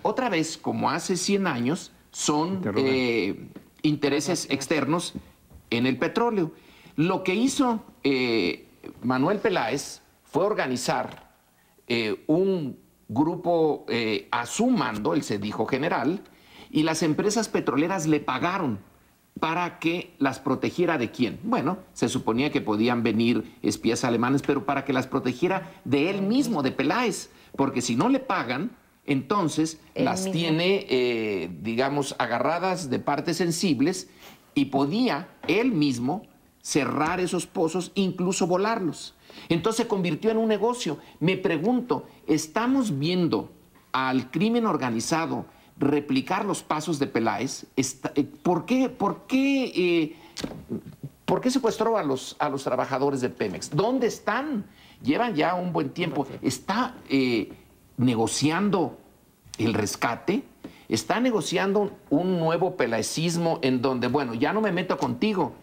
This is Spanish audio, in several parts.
Otra vez, como hace 100 años, son intereses externos en el petróleo. Lo que hizo Manuel Peláez fue organizar un grupo a su mando, el Sedijo General, y las empresas petroleras le pagaron para que las protegiera ¿de quién? Bueno, se suponía que podían venir espías alemanes, pero para que las protegiera de él mismo, de Peláez, porque si no le pagan, entonces las tiene, digamos, agarradas de partes sensibles y podía él mismo cerrar esos pozos, incluso volarlos. Entonces se convirtió en un negocio. Me pregunto, ¿estamos viendo al crimen organizado replicar los pasos de Peláez? ¿Por qué secuestró a los trabajadores de Pemex? ¿Dónde están? Llevan ya un buen tiempo. ¿Está negociando el rescate? ¿Está negociando un nuevo pelaecismo en donde, bueno, ya no me meto contigo,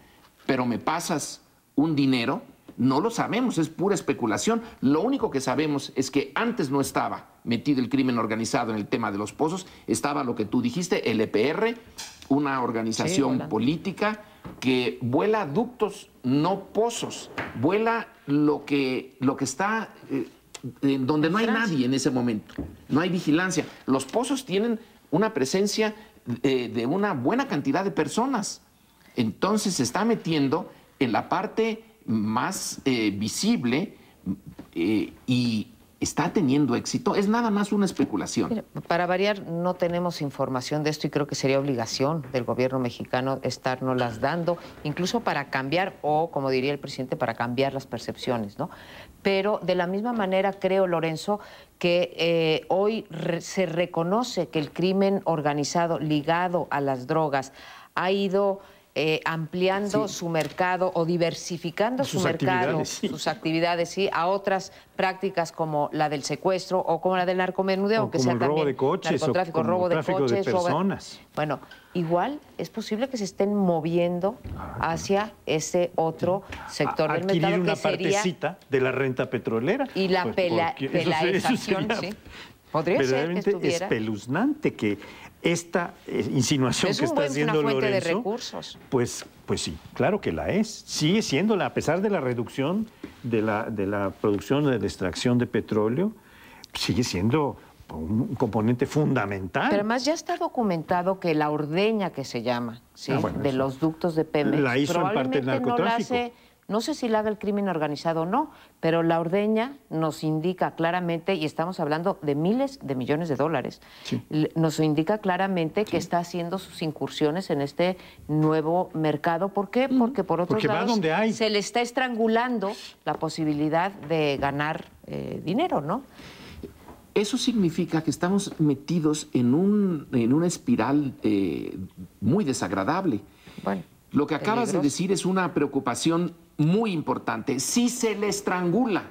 pero me pasas un dinero? No lo sabemos, es pura especulación. Lo único que sabemos es que antes no estaba metido el crimen organizado en el tema de los pozos, estaba lo que tú dijiste, el EPR, una organización política que vuela ductos, no pozos, vuela lo que está donde no hay nadie en ese momento, no hay vigilancia. Los pozos tienen una presencia de una buena cantidad de personas, entonces se está metiendo en la parte más visible y está teniendo éxito. Es nada más una especulación. Mira, para variar, no tenemos información de esto y creo que sería obligación del gobierno mexicano estarnoslas dando, incluso para cambiar, o como diría el presidente, para cambiar las percepciones, ¿no? Pero de la misma manera creo, Lorenzo, que hoy se reconoce que el crimen organizado ligado a las drogas ha ido ampliando su mercado o diversificando su mercado, sus actividades, a otras prácticas como la del secuestro o como la del narcomenudeo, aunque sea también robo de coches, narcotráfico, robo de coches, de personas. Bueno, igual es posible que se estén moviendo hacia ese otro sector del mercado, adquirir una que sería partecita de la renta petrolera. Y la pelaezación, sí. Podría ser que estuviera espeluznante que esta insinuación que está haciendo Lorenzo. Es una fuente Lorenzo, de recursos. Pues sí, claro que la es. Sigue siéndola, a pesar de la reducción de la producción de extracción de petróleo, sigue siendo un componente fundamental. Pero además ya está documentado que la ordeña, que se llama, ¿sí? De los ductos de Pemex, la hizo en parte el narcotráfico. No sé si la haga el crimen organizado o no, pero la ordeña nos indica claramente, y estamos hablando de miles de millones de dólares, nos indica claramente que está haciendo sus incursiones en este nuevo mercado. ¿Por qué? Porque por otros lados se le está estrangulando la posibilidad de ganar dinero, ¿no? Eso significa que estamos metidos en una espiral muy desagradable. Bueno, lo que acabas de decir es una preocupación muy importante. Si se le estrangula,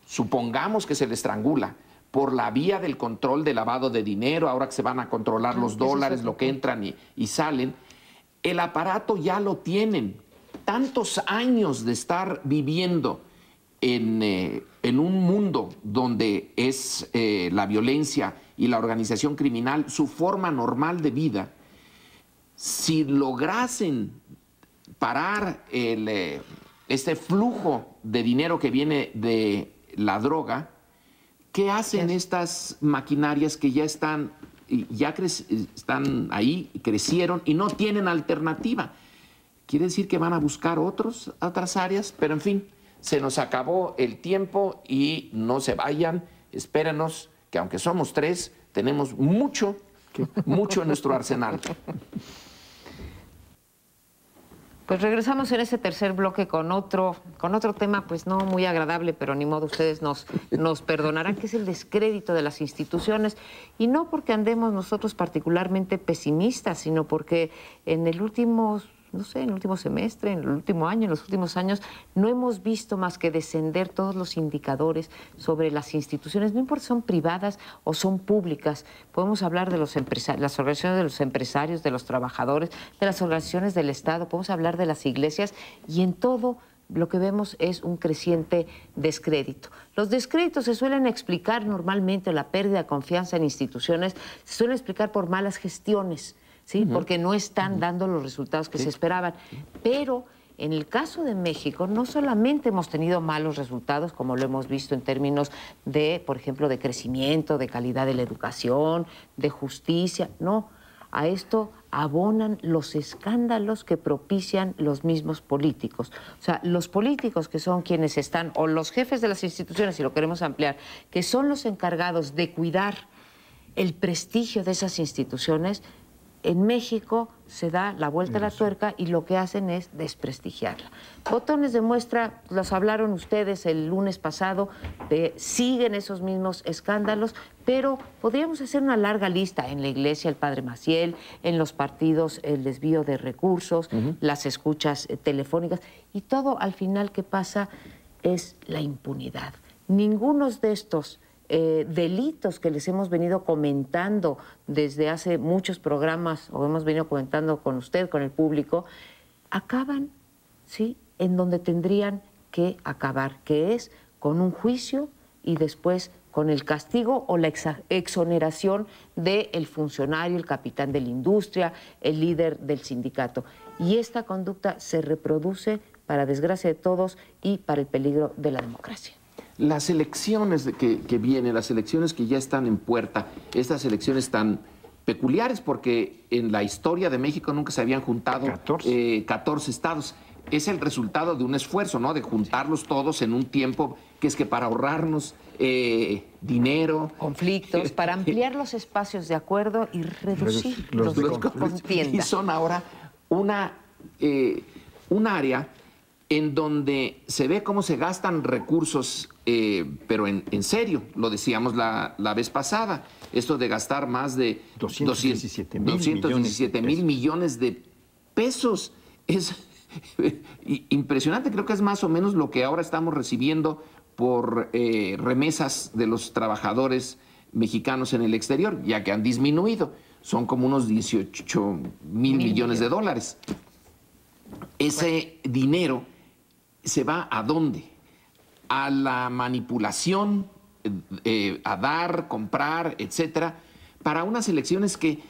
supongamos que se le estrangula, por la vía del control de lavado de dinero, ahora que se van a controlar los dólares, lo que entran y salen, el aparato ya lo tienen. Tantos años de estar viviendo en un mundo donde es la violencia y la organización criminal su forma normal de vida, si lograsen parar este flujo de dinero que viene de la droga, ¿qué hacen estas maquinarias que ya están ahí, crecieron y no tienen alternativa? Quiere decir que van a buscar otras áreas, pero en fin, se nos acabó el tiempo y no se vayan, espérenos, que aunque somos 3, tenemos mucho en nuestro arsenal. Pues regresamos en ese tercer bloque con otro tema, pues no muy agradable, pero ni modo, ustedes nos perdonarán, que es el descrédito de las instituciones. Y no porque andemos nosotros particularmente pesimistas, sino porque en el último semestre, en el último año, en los últimos años, no hemos visto más que descender todos los indicadores sobre las instituciones, no importa si son privadas o son públicas. Podemos hablar de las organizaciones de los empresarios, de los trabajadores, de las organizaciones del Estado, podemos hablar de las iglesias, y en todo lo que vemos es un creciente descrédito. Los descréditos se suelen explicar normalmente, la pérdida de confianza en instituciones, se suelen explicar por malas gestiones, ¿sí? Porque no están dando los resultados que se esperaban. Pero en el caso de México, no solamente hemos tenido malos resultados, como lo hemos visto en términos de, por ejemplo, de crecimiento, de calidad de la educación, de justicia, no. A esto abonan los escándalos que propician los mismos políticos. O sea, los políticos que son quienes están, o los jefes de las instituciones, si lo queremos ampliar, que son los encargados de cuidar el prestigio de esas instituciones, en México se da la vuelta a la tuerca y lo que hacen es desprestigiarla. Botones de muestra, los hablaron ustedes el lunes pasado, siguen esos mismos escándalos, pero podríamos hacer una larga lista en la Iglesia, el Padre Maciel, en los partidos, el desvío de recursos, las escuchas telefónicas, y todo al final que pasa es la impunidad. Ninguno de estos delitos que les hemos venido comentando desde hace muchos programas, o hemos venido comentando con usted, con el público, acaban, ¿sí?, en donde tendrían que acabar, que es con un juicio y después con el castigo o la exoneración del funcionario, el capitán de la industria, el líder del sindicato. Y esta conducta se reproduce para desgracia de todos y para el peligro de la democracia. Las elecciones que vienen, las elecciones que ya están en puerta, estas elecciones tan peculiares porque en la historia de México nunca se habían juntado 14 estados. Es el resultado de un esfuerzo, ¿no?, de juntarlos todos en un tiempo que es que para ahorrarnos dinero, conflictos, para ampliar los espacios de acuerdo y reducir los contiendas. Y son ahora un área en donde se ve cómo se gastan recursos, pero en serio, lo decíamos la vez pasada, esto de gastar más de 217 mil millones de pesos es impresionante. Creo que es más o menos lo que ahora estamos recibiendo por remesas de los trabajadores mexicanos en el exterior, ya que han disminuido. Son como unos 18 mil millones de dólares. Ese dinero se va ¿a dónde? A la manipulación, a dar, comprar, etcétera, para unas elecciones que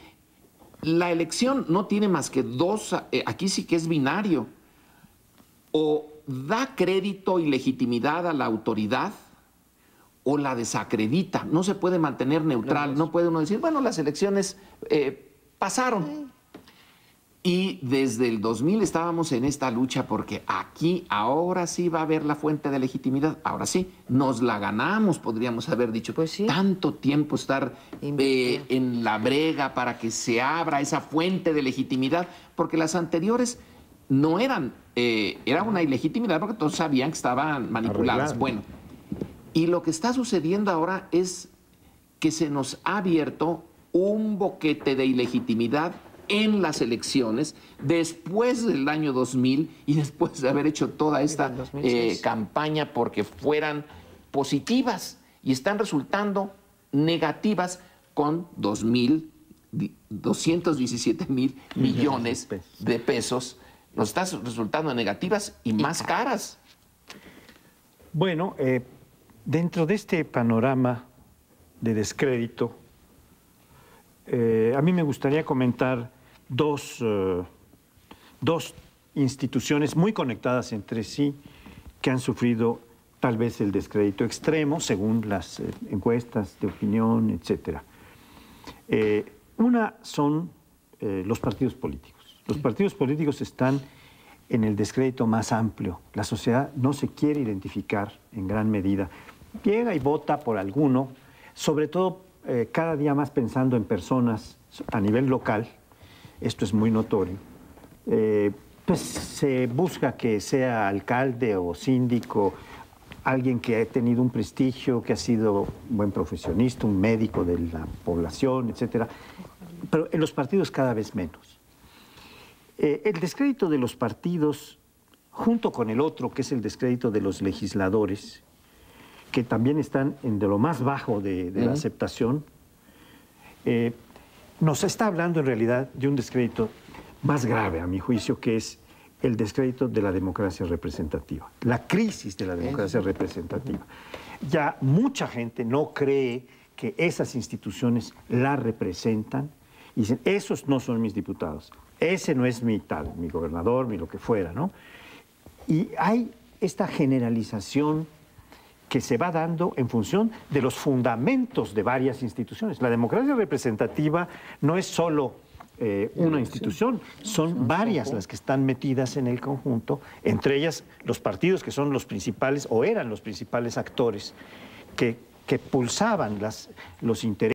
la elección no tiene más que dos, aquí sí que es binario, o da crédito y legitimidad a la autoridad o la desacredita. No se puede mantener neutral, no puede uno decir, bueno, las elecciones pasaron. Y desde el 2000 estábamos en esta lucha porque aquí ahora sí va a haber la fuente de legitimidad. Ahora sí, nos la ganamos, podríamos haber dicho. Pues sí. Tanto tiempo estar en la brega para que se abra esa fuente de legitimidad, porque las anteriores no eran, era una ilegitimidad porque todos sabían que estaban manipuladas. Bueno, y lo que está sucediendo ahora es que se nos ha abierto un boquete de ilegitimidad en las elecciones después del año 2000 y después de haber hecho toda esta campaña porque fueran positivas y están resultando negativas con 217 mil millones de pesos. Nos están resultando negativas y más caras. Bueno, dentro de este panorama de descrédito, a mí me gustaría comentar dos instituciones muy conectadas entre sí que han sufrido tal vez el descrédito extremo según las encuestas de opinión, etc. Una son los partidos políticos. Los partidos políticos están en el descrédito más amplio. La sociedad no se quiere identificar en gran medida. Llega y vota por alguno, sobre todo cada día más pensando en personas a nivel local. Esto es muy notorio. Pues se busca que sea alcalde o síndico, alguien que ha tenido un prestigio, que ha sido un buen profesionista, un médico de la población, etcétera. Pero en los partidos cada vez menos. El descrédito de los partidos, junto con el otro, que es el descrédito de los legisladores, que también están en de lo más bajo de la aceptación, nos está hablando en realidad de un descrédito más grave, a mi juicio, que es el descrédito de la democracia representativa, la crisis de la democracia representativa. Ya mucha gente no cree que esas instituciones la representan y dicen, esos no son mis diputados, ese no es mi tal, mi gobernador, mi lo que fuera, ¿no? Y hay esta generalización que se va dando en función de los fundamentos de varias instituciones. La democracia representativa no es solo una institución, son varias las que están metidas en el conjunto, entre ellas los partidos que son los principales o eran los principales actores que pulsaban los intereses